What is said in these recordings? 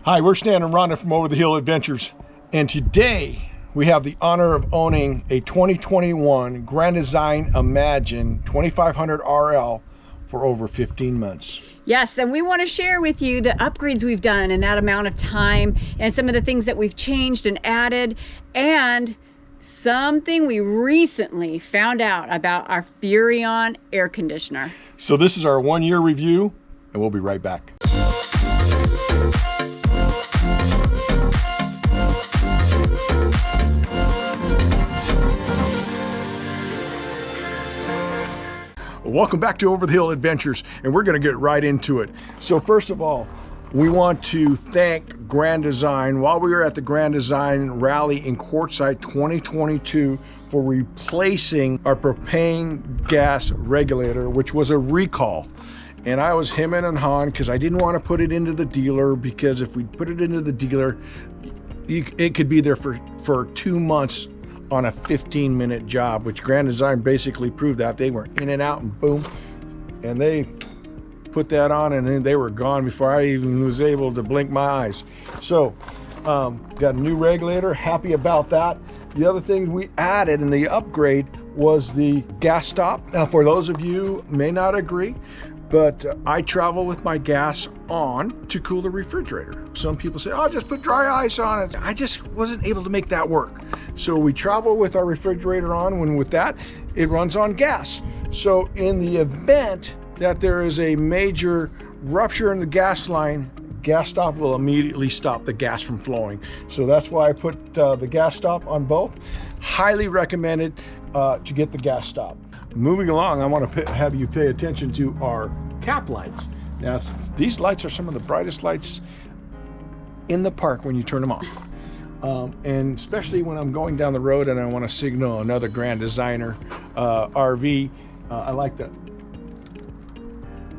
Hi, we're Stan and Rhonda from Over the Hill Adventures, and today we have the honor of owning a 2021 Grand Design Imagine 2500 RL for over 15 months. Yes, and we want to share with you the upgrades we've done in that amount of time and some of the things that we've changed and added, and something we recently found out about our Furrion air conditioner. So this is our 1-year review, and we'll be right back. Welcome back to Over the Hill Adventures, and we're going to get right into it. So first of all, we want to thank Grand Design while we were at the Grand Design Rally in Quartzsite 2022 for replacing our propane gas regulator, which was a recall. And I was hemming and hawing because I didn't want to put it into the dealer, because if we put it into the dealer, it could be there for 2 months on a 15-minute job, which Grand Design basically proved that. They were in and out and boom, and they put that on and then they were gone before I even was able to blink my eyes. So got a new regulator, happy about that. The other thing we added in the upgrade was the gas stop. Now for those of you who may not agree, but I travel with my gas on to cool the refrigerator. Some people say, oh, just put dry ice on it. I just wasn't able to make that work. So we travel with our refrigerator on, when with that, it runs on gas. So in the event that there is a major rupture in the gas line, gas stop will immediately stop the gas from flowing. So that's why I put the gas stop on both. Highly recommended to get the gas stop. Moving along, I want to have you pay attention to our cap lights. Now, these lights are some of the brightest lights in the park when you turn them on. And especially when I'm going down the road and I want to signal another Grand Designer RV, I like to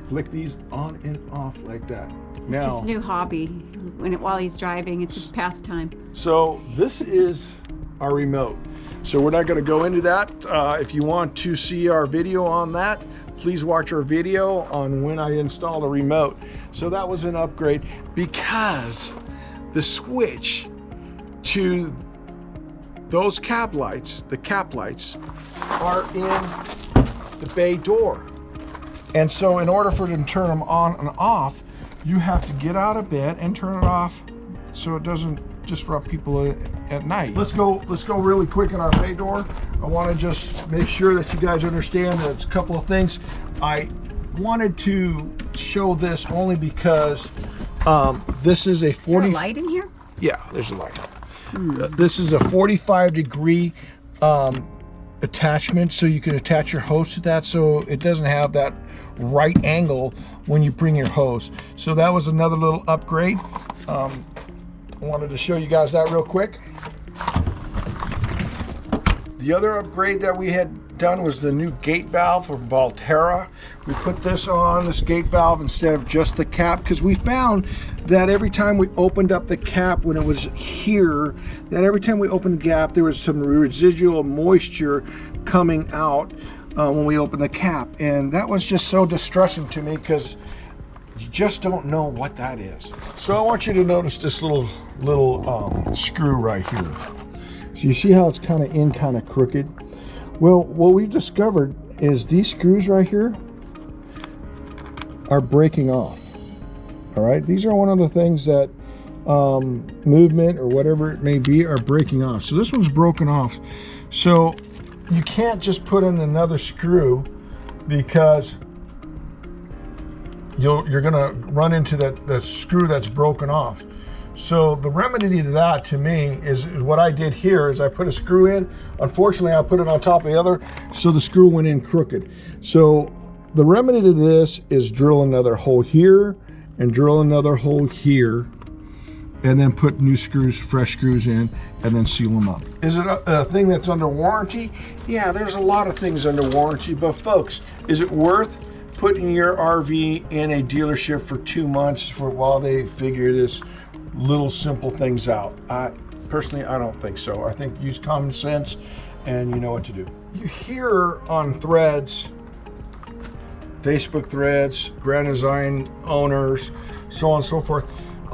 flick these on and off like that. Now, it's his new hobby. While he's driving, it's his pastime. So this is our remote. So we're not going to go into that. If you want to see our video on that, please watch our video on when I installed a remote. So that was an upgrade, because the switch to those cap lights, the cap lights, are in the bay door. And so in order for them to turn them on and off, you have to get out of bed and turn it off so it doesn't disrupt people at night. Let's go really quick in our bay door. I want to just make sure that you guys understand that it's a couple of things. I wanted to show this only because this is a 40. Is there a light in here? Yeah, there's a light. This is a 45-degree attachment, so you can attach your hose to that, so it doesn't have that right angle when you bring your hose. So that was another little upgrade. I wanted to show you guys that real quick. The other upgrade that we had done was the new gate valve from VALTERRA. We put this on, this gate valve, instead of just the cap, because we found that every time we opened up the cap when it was here, that every time we opened the gap, there was some residual moisture coming out when we opened the cap. And that was just so distressing to me, because you just don't know what that is. So I want you to notice this little screw right here. So you see how it's kind of crooked? Well, what we've discovered is these screws right here are breaking off. All right, these are one of the things that movement or whatever it may be are breaking off. So this one's broken off. So you can't just put in another screw, because you're gonna run into the screw that's broken off. So the remedy to that, to me, is what I did here is I put a screw in. Unfortunately, I put it on top of the other, so the screw went in crooked. So the remedy to this is drill another hole here and drill another hole here, and then put new screws, fresh screws in, and then seal them up. Is it a thing that's under warranty? Yeah, there's a lot of things under warranty, but folks, is it worth putting your RV in a dealership for 2 months while they figure this little simple things out? Personally, I don't think so. I think use common sense and you know what to do. You hear on threads, Facebook threads, Grand Design owners, so on and so forth,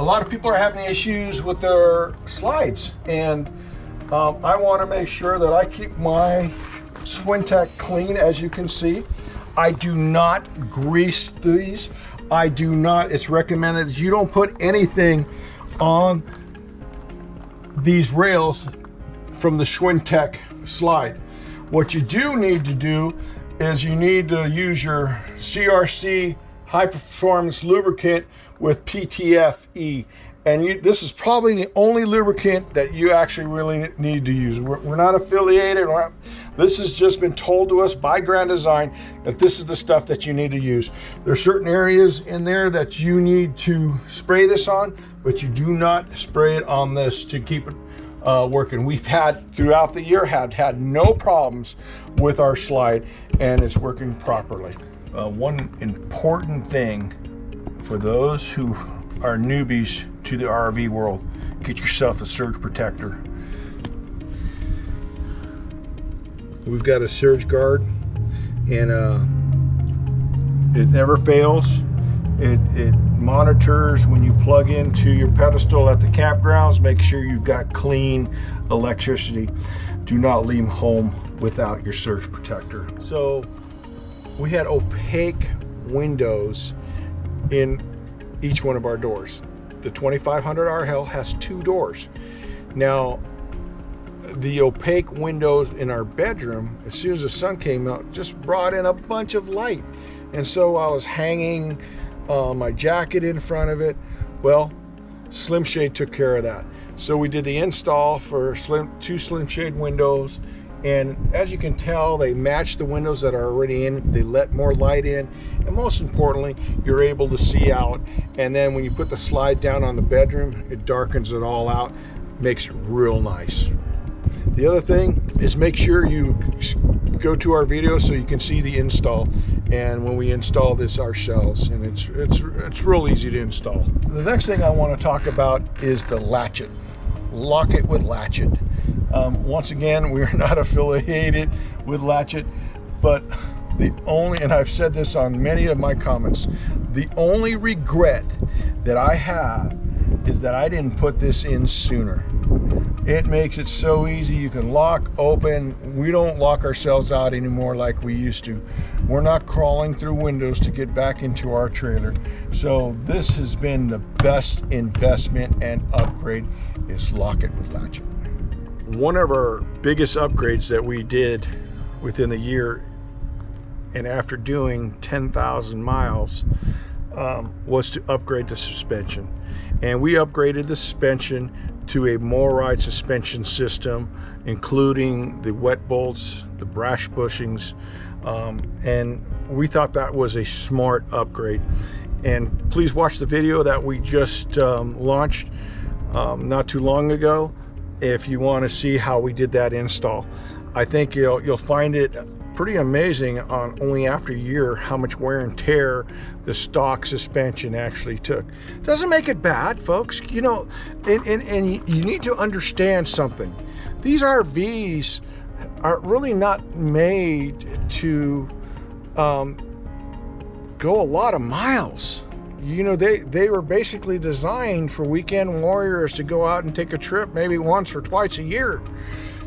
a lot of people are having issues with their slides, and I want to make sure that I keep my Swintech clean. As you can see, I do not grease these. I do not, it's recommended that you don't put anything on these rails from the Swintech slide. What you do need to do is you need to use your CRC high performance lubricant with PTFE. And this is probably the only lubricant that you actually really need to use. We're not affiliated. This has just been told to us by Grand Design that this is the stuff that you need to use. There are certain areas in there that you need to spray this on, but you do not spray it on this to keep it working. We've had, throughout the year, had no problems with our slide, and it's working properly. One important thing for those who are newbies to the RV world, get yourself a surge protector. We've got a surge guard, and it never fails. It monitors when you plug into your pedestal at the campgrounds. Make sure you've got clean electricity. Do not leave home without your surge protector. So we had opaque windows in each one of our doors. The 2500 RL has 2 doors. Now, the opaque windows in our bedroom, as soon as the sun came out, just brought in a bunch of light. And so I was hanging my jacket in front of it. Well, SlimShade took care of that. So we did the install for 2 SlimShade windows, and as you can tell, they match the windows that are already in. They let more light in, and most importantly, you're able to see out. And then when you put the slide down on the bedroom, it darkens it all out, makes it real nice. The other thing is, make sure you go to our video so you can see the install, and when we install this ourselves, and it's real easy to install. The next thing I want to talk about is the latchet. Lock it with latchet. Once again, we are not affiliated with latchet, but the only, and I've said this on many of my comments, the only regret that I have is that I didn't put this in sooner. It makes it so easy. You can lock, open. We don't lock ourselves out anymore like we used to. We're not crawling through windows to get back into our trailer. So this has been the best investment and upgrade, is lock it with latchet. One of our biggest upgrades that we did within the year, and after doing 10,000 miles, was to upgrade the suspension. And we upgraded the suspension to a MORRIDE suspension system, including the wet bolts, the brash bushings, and we thought that was a smart upgrade. And please watch the video that we just launched not too long ago if you want to see how we did that install. I think you'll find it pretty amazing on only after a year how much wear and tear the stock suspension actually took. Doesn't make it bad, folks. You know, and you need to understand something. These RVs are really not made to go a lot of miles. You know, they were basically designed for weekend warriors to go out and take a trip maybe once or twice a year.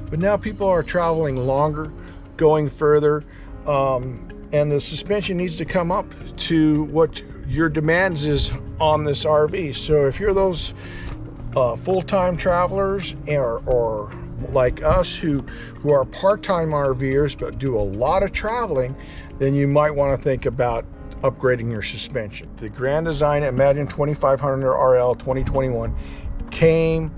But now people are traveling longer, going further, and the suspension needs to come up to what your demands is on this RV. So if you're those full-time travelers, or like us who are part-time RVers but do a lot of traveling, then you might want to think about upgrading your suspension. The Grand Design Imagine 2500 RL 2021 came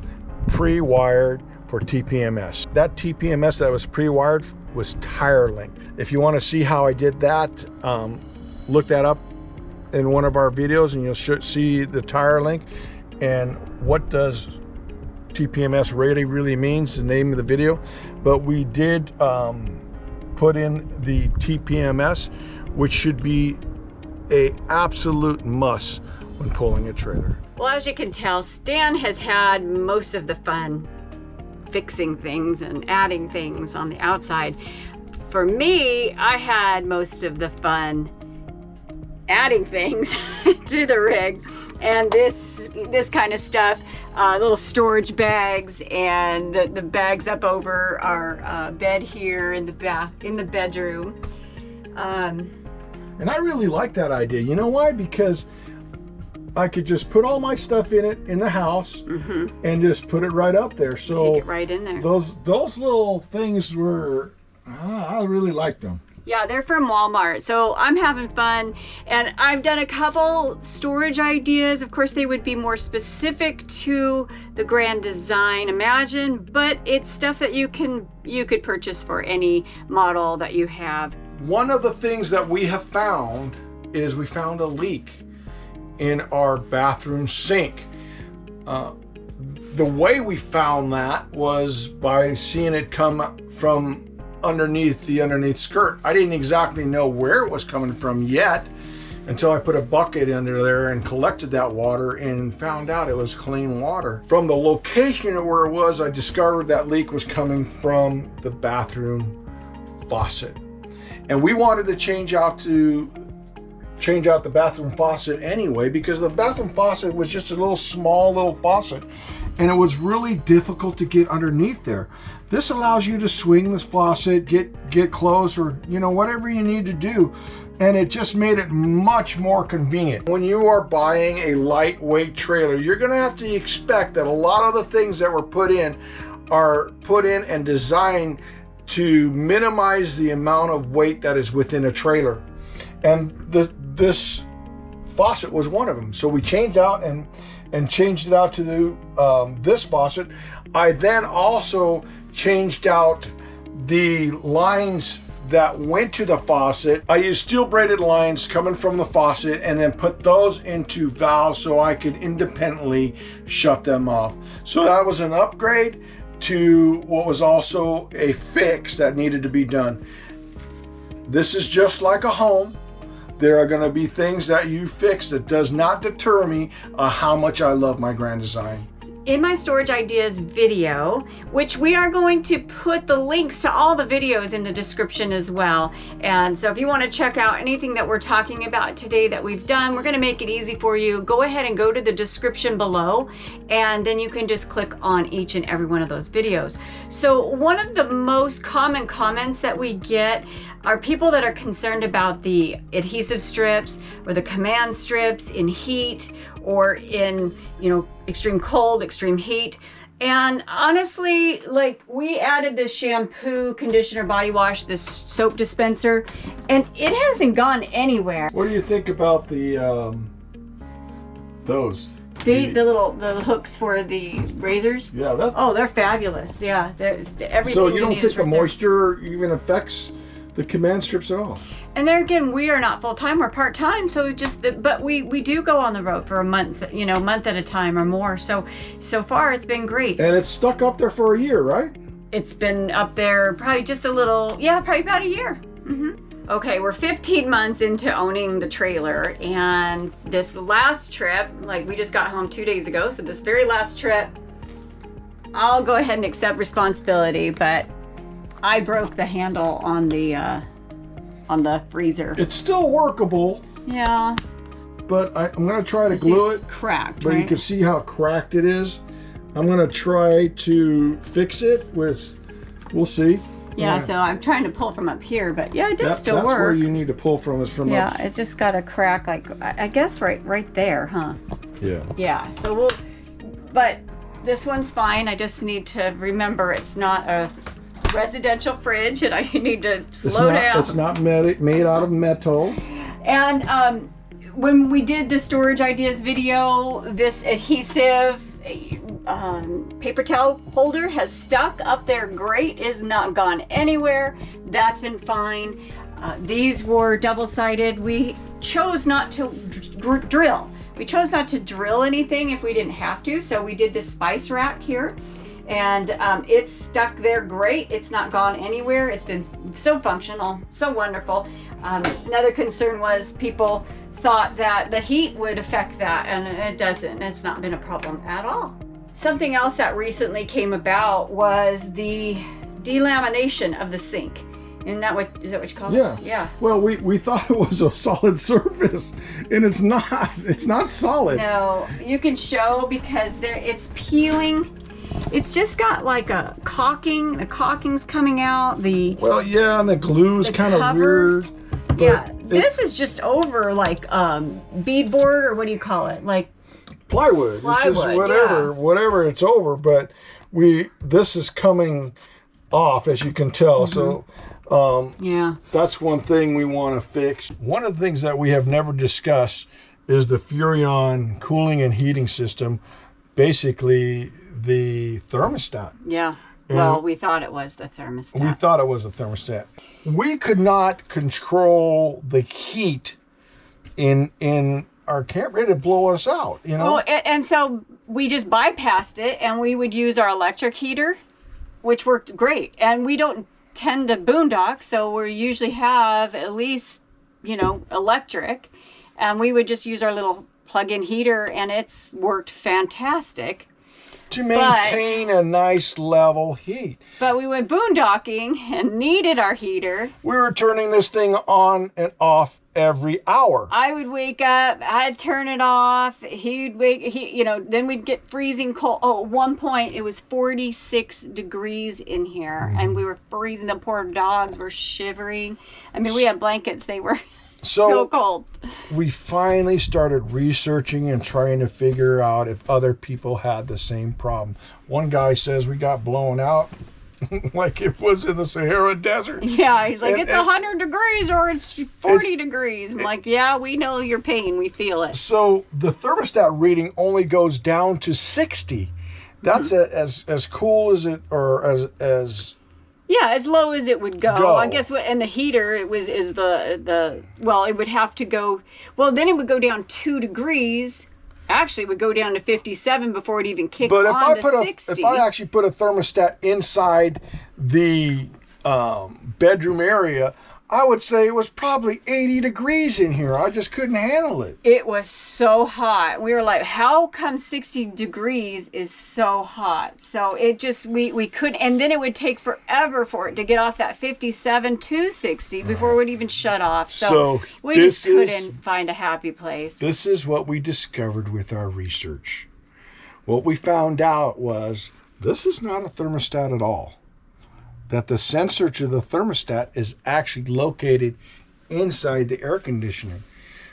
pre-wired for TPMS. That TPMS that was pre-wired was tire length. If you want to see how I did that, look that up in one of our videos and you'll see the tire length and what does TPMS really means, the name of the video. But we did put in the TPMS, which should be a absolute must when pulling a trailer. Well, as you can tell, Stan has had most of the fun fixing things and adding things on the outside. For me, I had most of the fun adding things to the rig, and this this kind of stuff, little storage bags, and the bags up over our bed here in the bedroom. And I really like that idea. You know why? Because I could just put all my stuff in it in the house and just put it right up there. So take it right in there. Those little things were, I really liked them. Yeah, they're from Walmart. So I'm having fun, and I've done a couple storage ideas. Of course, they would be more specific to the Grand Design Imagine, but it's stuff that you could purchase for any model that you have. One of the things that we have found is we found a leak in our bathroom sink. The way we found that was by seeing it come from underneath the skirt. I didn't exactly know where it was coming from yet until I put a bucket under there and collected that water and found out it was clean water. From the location of where it was, I discovered that leak was coming from the bathroom faucet. And we wanted to change out the bathroom faucet anyway, because the bathroom faucet was just a small little faucet, and it was really difficult to get underneath there. This allows you to swing this faucet, get close, or whatever you need to do, and it just made it much more convenient. When you are buying a lightweight trailer, you're going to have to expect that a lot of the things that were put in are put in and designed to minimize the amount of weight that is within a trailer. And this faucet was one of them. So we changed out and changed it out to this faucet. I then also changed out the lines that went to the faucet. I used steel braided lines coming from the faucet and then put those into valves so I could independently shut them off. So that was an upgrade to what was also a fix that needed to be done. This is just like a home. There are going to be things that you fix that does not deter me how much I love my Grand Design. In my storage ideas video, which we are going to put the links to all the videos in the description as well. And so if you want to check out anything that we're talking about today that we've done, we're going to make it easy for you. Go ahead and go to the description below, and then you can just click on each and every one of those videos. So one of the most common comments that we get are people that are concerned about the adhesive strips or the command strips in heat or in, extreme cold, extreme heat. And honestly, like, we added this shampoo, conditioner, body wash, this soap dispenser, and it hasn't gone anywhere. What do you think about the those? The hooks for the razors? Yeah, they're fabulous. Yeah, everything. So you don't think the right moisture even affects the command strips at all? And there again, we are not full-time, we're part-time, so but we do go on the road for a month, month at a time or more. So far it's been great. And it's stuck up there for a year, right? It's been up there probably just a little, probably about a year. Okay, we're 15 months into owning the trailer, and this last trip, like, we just got home 2 days ago, so this very last trip, I'll go ahead and accept responsibility, but I broke the handle on the freezer. It's still workable. Yeah. But I'm going to try to glue it. It's cracked, but right? you can see how cracked it is. I'm going to try to fix it with, we'll see. Yeah, so I'm trying to pull from up here, but yeah, it does still work. That's where you need to pull from, is from up. Yeah, it's just got a crack, like, I guess right there, huh? Yeah. Yeah, so but this one's fine. I just need to remember it's not a residential fridge, and I need to slow down. It's not made out of metal. And when we did the storage ideas video, this adhesive paper towel holder has stuck up there great. Is not gone anywhere. That's been fine. These were double-sided. We chose not to drill. We chose not to drill anything if we didn't have to, so we did this spice rack here. And it's stuck there great. It's not gone anywhere. It's been so functional, so wonderful. Another concern was people thought that the heat would affect that, and it doesn't. It's not been a problem at all. Something else that recently came about was the delamination of the sink. Isn't that what you call Yeah. it? Yeah. Well, we thought it was a solid surface, and it's not. It's not solid. No, you can show because it's peeling. It's just got like a caulking. The caulking's coming out. Well, yeah, and the glue's kind of weird. Yeah, this is just over like beadboard, or what do you call it? Like plywood. It's just whatever it's over. But this is coming off, as you can tell. So that's one thing we want to fix. One of the things that we have never discussed is the Furrion cooling and heating system, basically the thermostat. Yeah. Well, we thought it was the thermostat. We thought it was the thermostat. We could not control the heat in our camp, ready to blow us out, you know? Oh, and so we just bypassed it, and we would use our electric heater, which worked great. And we don't tend to boondock, so we usually have at least, electric. And we would just use our little plug-in heater, and it's worked fantastic. To maintain a nice level heat. But we went boondocking and needed our heater. We were turning this thing on and off every hour. I would wake up, I'd turn it off. Then we'd get freezing cold. Oh, at one point it was 46 degrees in here, and we were freezing. The poor dogs were shivering. I mean, we had blankets. They were so cold. We finally started researching and trying to figure out if other people had the same problem. One guy says we got blown out like it was in the Sahara Desert. Yeah, he's like, it's 100 degrees or it's 40 degrees. I'm like, yeah, we know your pain. We feel it. So the thermostat reading only goes down to 60. That's as cool as it, or as yeah, as low as it would go. I guess and the heater it would have to go, well, then it would go down 2 degrees. Actually, it would go down to 57 before it even kicked on to 60. If I actually put a thermostat inside the bedroom area, I would say it was probably 80 degrees in here. I just couldn't handle it. It was so hot. We were like, how come 60 degrees is so hot? So it just, we couldn't, and then it would take forever for it to get off that 57 to 60 before it would even shut off. So we just couldn't find a happy place. This is what we discovered with our research. What we found out was this is not a thermostat at all. That the sensor to the thermostat is actually located inside the air conditioning.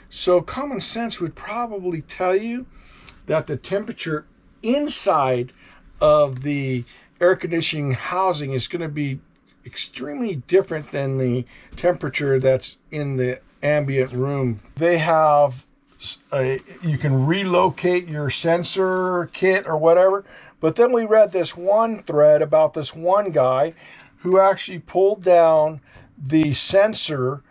So common sense would probably tell you that the temperature inside of the air conditioning housing is going to be extremely different than the temperature that's in the ambient room. They have you can relocate your sensor kit or whatever, but then we read this one thread about this one guy who actually pulled down the sensor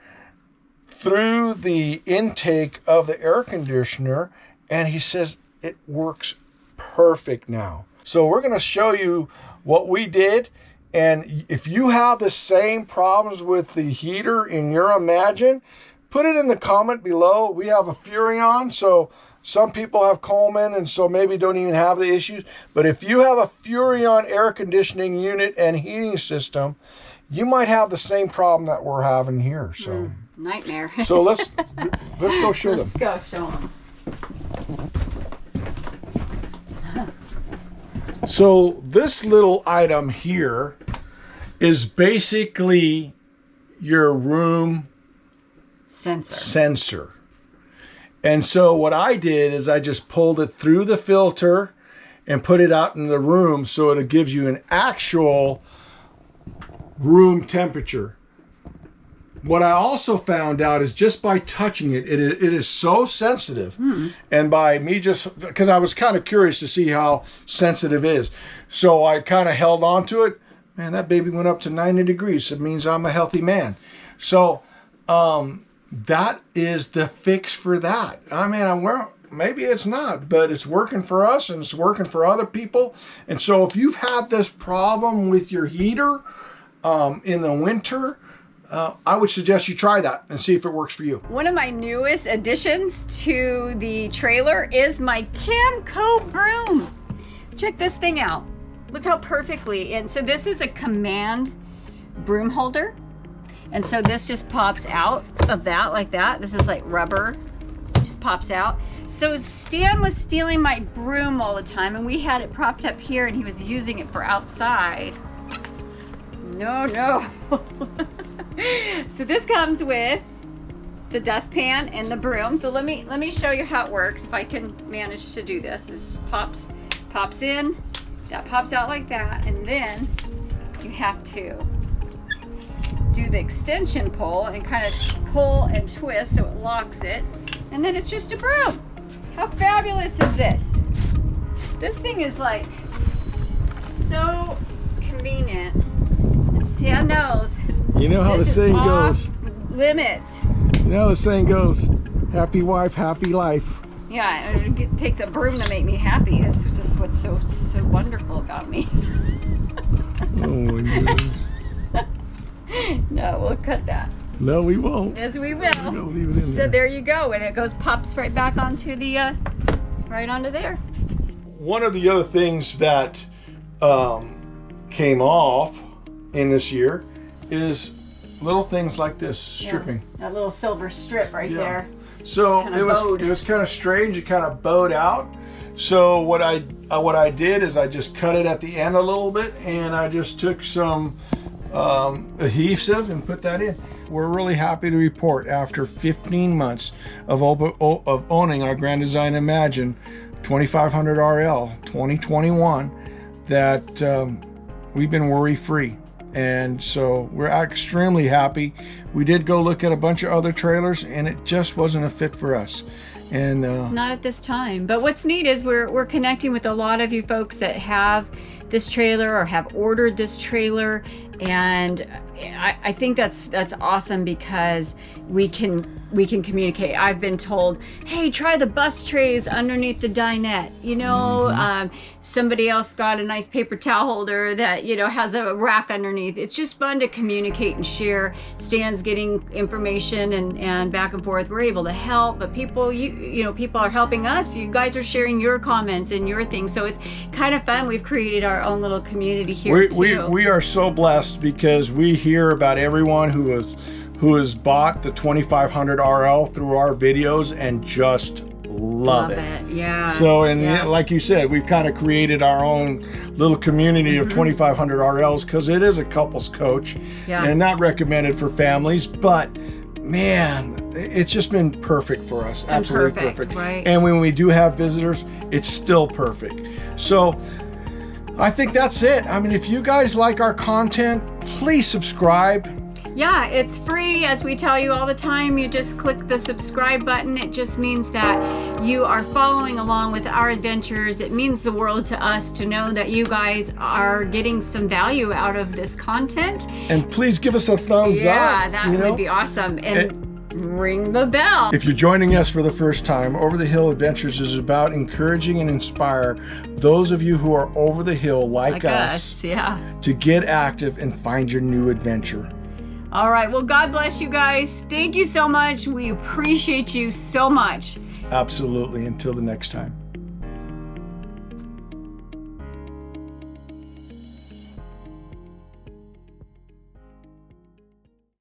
through the intake of the air conditioner, and he says it works perfect now. So we're going to show you what we did, and if you have the same problems with the heater in your Imagine, put it in the comment below. We have a Furrion, so some people have Coleman, and so maybe don't even have the issues. But if you have a Furrion air conditioning unit and heating system, you might have the same problem that we're having here. So nightmare. So let's go show them. Let's go show them. So this little item here is basically your room sensor. And so what I did is I just pulled it through the filter and put it out in the room so it gives you an actual room temperature. What I also found out is just by touching it, it is so sensitive. And by me because I was kind of curious to see how sensitive it is. So I kind of held on to it. Man, that baby went up to 90 degrees. It means I'm a healthy man. So, that is the fix for that. I mean, maybe it's not, but it's working for us and it's working for other people. And so if you've had this problem with your heater in the winter, I would suggest you try that and see if it works for you. One of my newest additions to the trailer is my CAMCO broom. Check this thing out. Look how perfectly, and so this is a command broom holder. And so this just pops out of that like that. This is like rubber, just pops out. So Stan was stealing my broom all the time, and we had it propped up here, and he was using it for outside. No. So this comes with the dustpan and the broom. So let me show you how it works, if I can manage to do this. This pops in, that pops out like that, and then you have to do the extension pull and kind of pull and twist so it locks it, and then it's just a broom. How fabulous is this? This thing is like so convenient. And Stan knows. You know how the saying goes. Limits. You know how the saying goes. Happy wife, happy life. Yeah, it takes a broom to make me happy. That's just what's so wonderful about me. Oh my goodness. No, we'll cut that. No, we won't. Yes, we will. We'll leave it in So there. there you go, and it pops right back onto the, right onto there. One of the other things that came off in this year is little things like this, stripping. Yeah, that little silver strip right there. So Bowed. it was kind of strange. It kind of bowed out. So what I did is I just cut it at the end a little bit, and I just took some adhesive and put that in. We're really happy to report, after 15 months of owning our Grand Design Imagine 2500 RL 2021, that we've been worry-free. And so we're extremely happy. We did go look at a bunch of other trailers, and it just wasn't a fit for us. And not at this time. But what's neat is we're connecting with a lot of you folks that have this trailer or have ordered this trailer, and I think that's awesome, because we can communicate. I've been told, hey, try the bus trays underneath the dinette. You know, somebody else got a nice paper towel holder that, you know, has a rack underneath. It's just fun to communicate and share. Stan's getting information and back and forth. We're able to help, but people, you know, people are helping us. You guys are sharing your comments and your things. So it's kind of fun. We've created our own little community here too. We are so blessed, because we hear about everyone who has bought the 2500 RL through our videos and just love it. Yeah. So, like you said, we've kind of created our own little community of 2500 RLs, because it is a couples coach and not recommended for families, but man, it's just been perfect for us. Absolutely perfect. Right. And when we do have visitors, it's still perfect. So I think that's it. I mean, if you guys like our content, please subscribe. Yeah, it's free, as we tell you all the time. You just click the subscribe button. It just means that you are following along with our adventures. It means the world to us to know that you guys are getting some value out of this content. And please give us a thumbs up. Yeah, that would be awesome. And ring the bell. If you're joining us for the first time, Over the Hill Adventures is about encouraging and inspire those of you who are over the hill like us to get active and find your new adventure. All right. Well, God bless you guys. Thank you so much. We appreciate you so much. Absolutely. Until the next time.